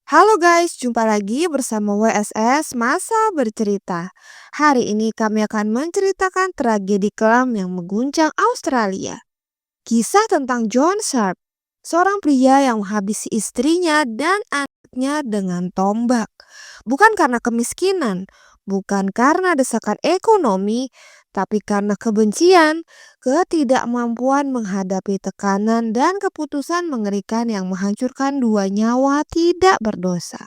Halo guys, jumpa lagi bersama WSS Masa Bercerita. Hari ini kami akan menceritakan tragedi kelam yang mengguncang Australia. Kisah tentang John Sharp, seorang pria yang menghabisi istrinya dan anaknya dengan tombak. Bukan karena kemiskinan, bukan karena desakan ekonomi, tapi karena kebencian, ketidakmampuan menghadapi tekanan dan keputusan mengerikan yang menghancurkan dua nyawa tidak berdosa.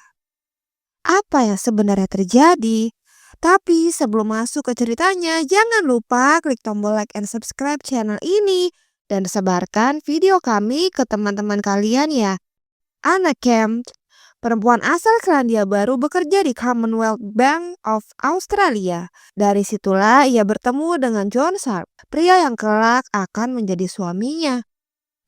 Apa yang sebenarnya terjadi? Tapi sebelum masuk ke ceritanya, jangan lupa klik tombol like and subscribe channel ini dan sebarkan video kami ke teman-teman kalian ya. Anna Kemp, perempuan asal Selandia Baru, bekerja di Commonwealth Bank of Australia. Dari situlah ia bertemu dengan John Sharp, pria yang kelak akan menjadi suaminya.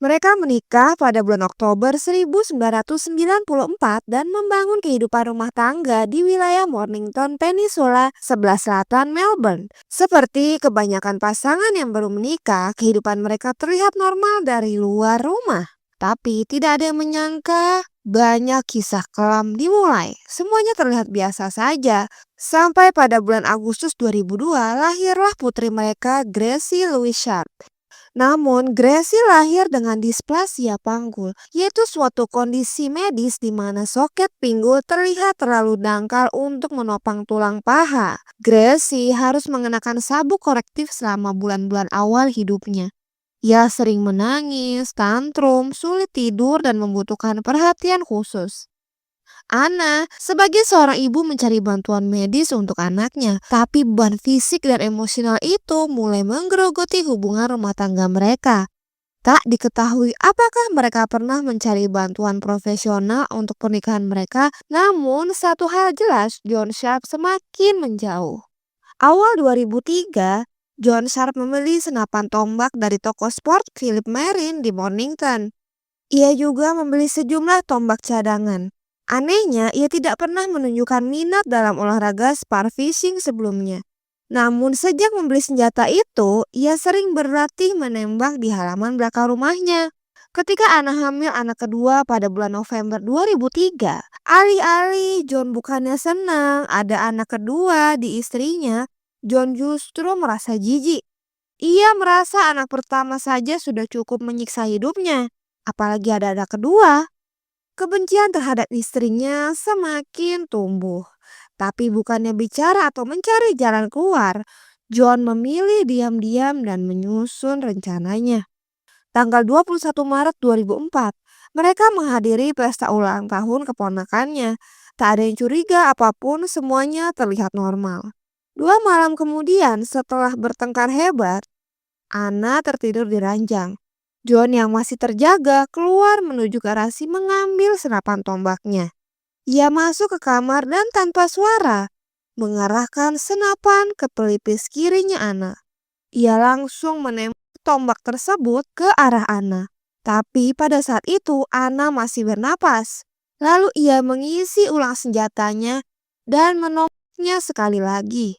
Mereka menikah pada bulan Oktober 1994 dan membangun kehidupan rumah tangga di wilayah Mornington Peninsula, sebelah selatan Melbourne. Seperti kebanyakan pasangan yang baru menikah, kehidupan mereka terlihat normal dari luar rumah. Tapi tidak ada yang menyangka banyak kisah kelam dimulai. Semuanya terlihat biasa saja. Sampai pada bulan Agustus 2002 lahirlah putri mereka, Gracie Louise Sharp. Namun, Gracie lahir dengan displasia panggul, yaitu suatu kondisi medis di mana soket pinggul terlihat terlalu dangkal untuk menopang tulang paha. Gracie harus mengenakan sabuk korektif selama bulan-bulan awal hidupnya. Ia sering menangis, tantrum, sulit tidur, dan membutuhkan perhatian khusus. Anna sebagai seorang ibu mencari bantuan medis untuk anaknya, tapi beban fisik dan emosional itu mulai menggerogoti hubungan rumah tangga mereka. Tak diketahui apakah mereka pernah mencari bantuan profesional untuk pernikahan mereka, namun satu hal jelas, John Sharp semakin menjauh. Awal 2003, John Sharp membeli senapan tombak dari toko sport Philip Marine di Mornington. Ia juga membeli sejumlah tombak cadangan. Anehnya, ia tidak pernah menunjukkan minat dalam olahraga spearfishing sebelumnya. Namun sejak membeli senjata itu, ia sering berlatih menembak di halaman belakang rumahnya. Ketika Anna hamil anak kedua pada bulan November 2003, alih-alih John bukannya senang ada anak kedua di istrinya, John justru merasa jijik. Ia merasa anak pertama saja sudah cukup menyiksa hidupnya, apalagi ada anak kedua. Kebencian terhadap istrinya semakin tumbuh. Tapi bukannya bicara atau mencari jalan keluar, John memilih diam-diam dan menyusun rencananya. Tanggal 21 Maret 2004, mereka menghadiri pesta ulang tahun keponakannya. Tak ada yang curiga apapun, semuanya terlihat normal. 2 malam kemudian, setelah bertengkar hebat, Anna tertidur di ranjang. John yang masih terjaga keluar menuju garasi mengambil senapan tombaknya. Ia masuk ke kamar dan tanpa suara mengarahkan senapan ke pelipis kirinya Anna. Ia langsung menembak tombak tersebut ke arah Anna. Tapi pada saat itu Anna masih bernapas. Lalu ia mengisi ulang senjatanya dan menombaknya sekali lagi.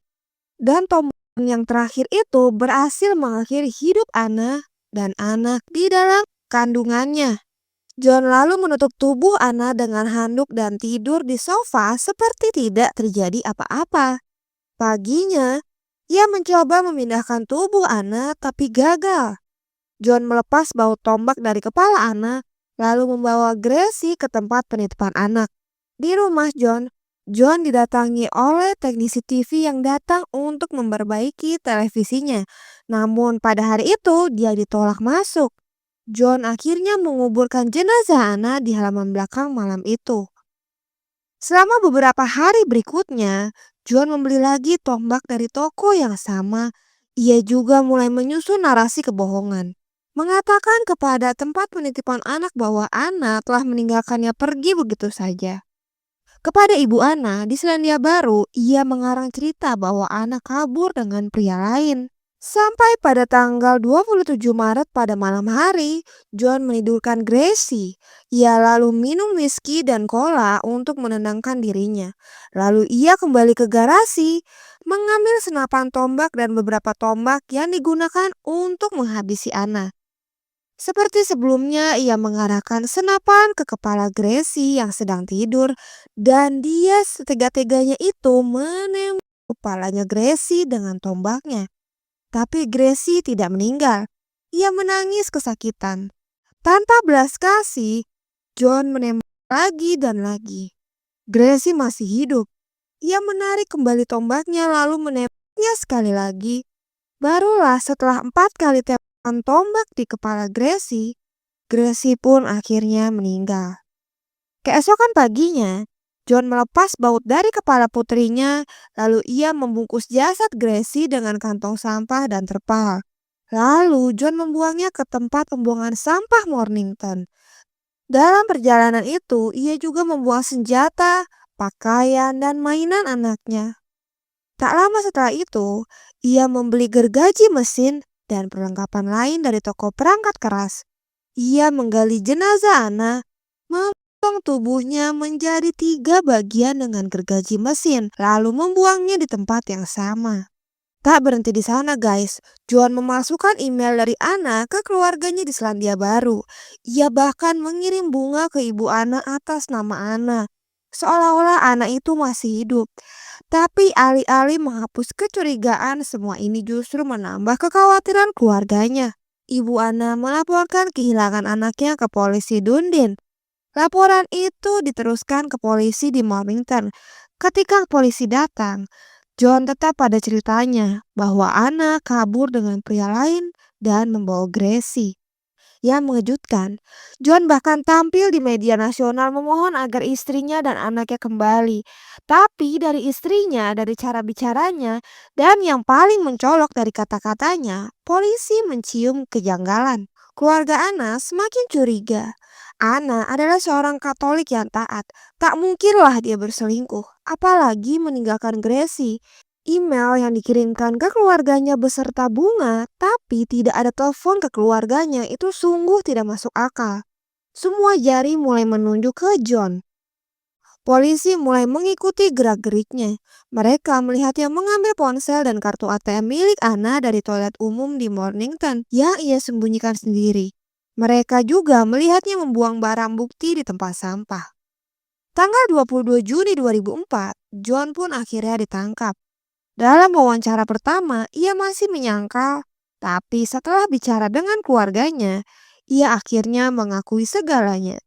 Dan tombak yang terakhir itu berhasil mengakhiri hidup Anna dan anak di dalam kandungannya. John lalu menutup tubuh Anna dengan handuk dan tidur di sofa seperti tidak terjadi apa-apa. Paginya, ia mencoba memindahkan tubuh Anna tapi gagal. John melepas baut tombak dari kepala Anna lalu membawa Gracie ke tempat penitipan anak. Di rumah John didatangi oleh teknisi TV yang datang untuk memperbaiki televisinya. Namun pada hari itu dia ditolak masuk. John akhirnya menguburkan jenazah Anna di halaman belakang malam itu. Selama beberapa hari berikutnya, John membeli lagi tombak dari toko yang sama. Ia juga mulai menyusun narasi kebohongan. Mengatakan kepada tempat penitipan anak bahwa Anna telah meninggalkannya pergi begitu saja. Kepada ibu Anna di Selandia Baru, ia mengarang cerita bahwa Anna kabur dengan pria lain. Sampai pada tanggal 27 Maret pada malam hari, John menidurkan Gracie. Ia lalu minum whisky dan cola untuk menenangkan dirinya. Lalu ia kembali ke garasi, mengambil senapan tombak dan beberapa tombak yang digunakan untuk menghabisi Anna. Seperti sebelumnya, ia mengarahkan senapan ke kepala Gracie yang sedang tidur dan dia setega-teganya itu menembak kepalanya Gracie dengan tombaknya. Tapi Gracie tidak meninggal. Ia menangis kesakitan. Tanpa belas kasih, John menembak lagi dan lagi. Gracie masih hidup. Ia menarik kembali tombaknya lalu menembaknya sekali lagi. Barulah setelah 4 kali tembakan tombak di kepala Gracie, Gracie pun akhirnya meninggal. Keesokan paginya, John melepas baut dari kepala putrinya, lalu ia membungkus jasad Gracie dengan kantong sampah dan terpal. Lalu John membuangnya ke tempat pembuangan sampah Mornington. Dalam perjalanan itu, ia juga membuang senjata, pakaian, dan mainan anaknya. Tak lama setelah itu, ia membeli gergaji mesin dan perlengkapan lain dari toko perangkat keras. Ia menggali jenazah Anna, memotong tubuhnya menjadi 3 bagian dengan gergaji mesin, lalu membuangnya di tempat yang sama. Tak berhenti di sana guys, John memasukkan email dari Anna ke keluarganya di Selandia Baru. Ia bahkan mengirim bunga ke ibu Anna atas nama Anna, seolah-olah Anna itu masih hidup. Tapi alih-alih menghapus kecurigaan, semua ini justru menambah kekhawatiran keluarganya. Ibu Anna melaporkan kehilangan anaknya ke polisi Dundee. Laporan itu diteruskan ke polisi di Mornington. Ketika polisi datang, John tetap pada ceritanya bahwa Anna kabur dengan pria lain dan membawa Gracie. Yang mengejutkan, John bahkan tampil di media nasional memohon agar istrinya dan anaknya kembali. Tapi dari istrinya, dari cara bicaranya, dan yang paling mencolok dari kata-katanya, polisi mencium kejanggalan. Keluarga Anna semakin curiga. Anna adalah seorang Katolik yang taat. Tak mungkinlah dia berselingkuh, apalagi meninggalkan Gracie. Email yang dikirimkan ke keluarganya beserta bunga, tapi tidak ada telepon ke keluarganya, itu sungguh tidak masuk akal. Semua jari mulai menunjuk ke John. Polisi mulai mengikuti gerak-geriknya. Mereka melihatnya mengambil ponsel dan kartu ATM milik Anna dari toilet umum di Mornington yang ia sembunyikan sendiri. Mereka juga melihatnya membuang barang bukti di tempat sampah. Tanggal 22 Juni 2004, John pun akhirnya ditangkap. Dalam wawancara pertama, ia masih menyangkal, tapi setelah bicara dengan keluarganya, ia akhirnya mengakui segalanya.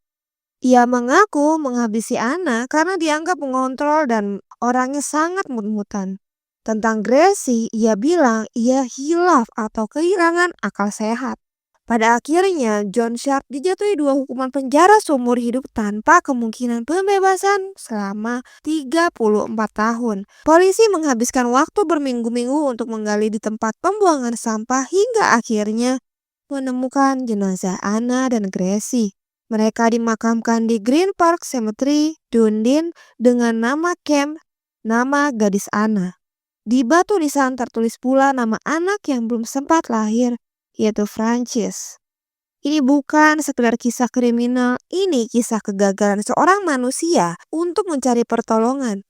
Ia mengaku menghabisi Anna karena dianggap mengontrol dan orangnya sangat mut-mutan. Tentang Gracie, ia bilang ia hilaf atau kehilangan akal sehat. Pada akhirnya, John Sharp dijatuhi 2 hukuman penjara seumur hidup tanpa kemungkinan pembebasan selama 34 tahun. Polisi menghabiskan waktu berminggu-minggu untuk menggali di tempat pembuangan sampah hingga akhirnya menemukan jenazah Anna dan Gracie. Mereka dimakamkan di Green Park Cemetery, Dundee dengan nama camp, nama gadis Anna. Di batu nisan tertulis pula nama anak yang belum sempat lahir, yaitu Francis. Ini bukan sekedar kisah kriminal, ini kisah kegagalan seorang manusia untuk mencari pertolongan.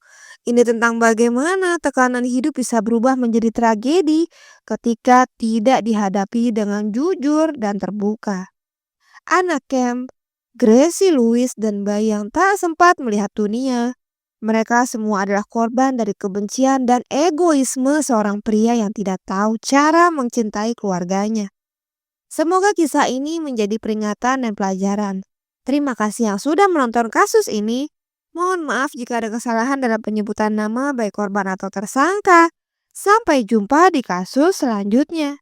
Ini tentang bagaimana tekanan hidup bisa berubah menjadi tragedi ketika tidak dihadapi dengan jujur dan terbuka. Anak Kemp, Gracie Louise, dan bayi yang tak sempat melihat dunia. Mereka semua adalah korban dari kebencian dan egoisme seorang pria yang tidak tahu cara mencintai keluarganya. Semoga kisah ini menjadi peringatan dan pelajaran. Terima kasih yang sudah menonton kasus ini. Mohon maaf jika ada kesalahan dalam penyebutan nama baik korban atau tersangka. Sampai jumpa di kasus selanjutnya.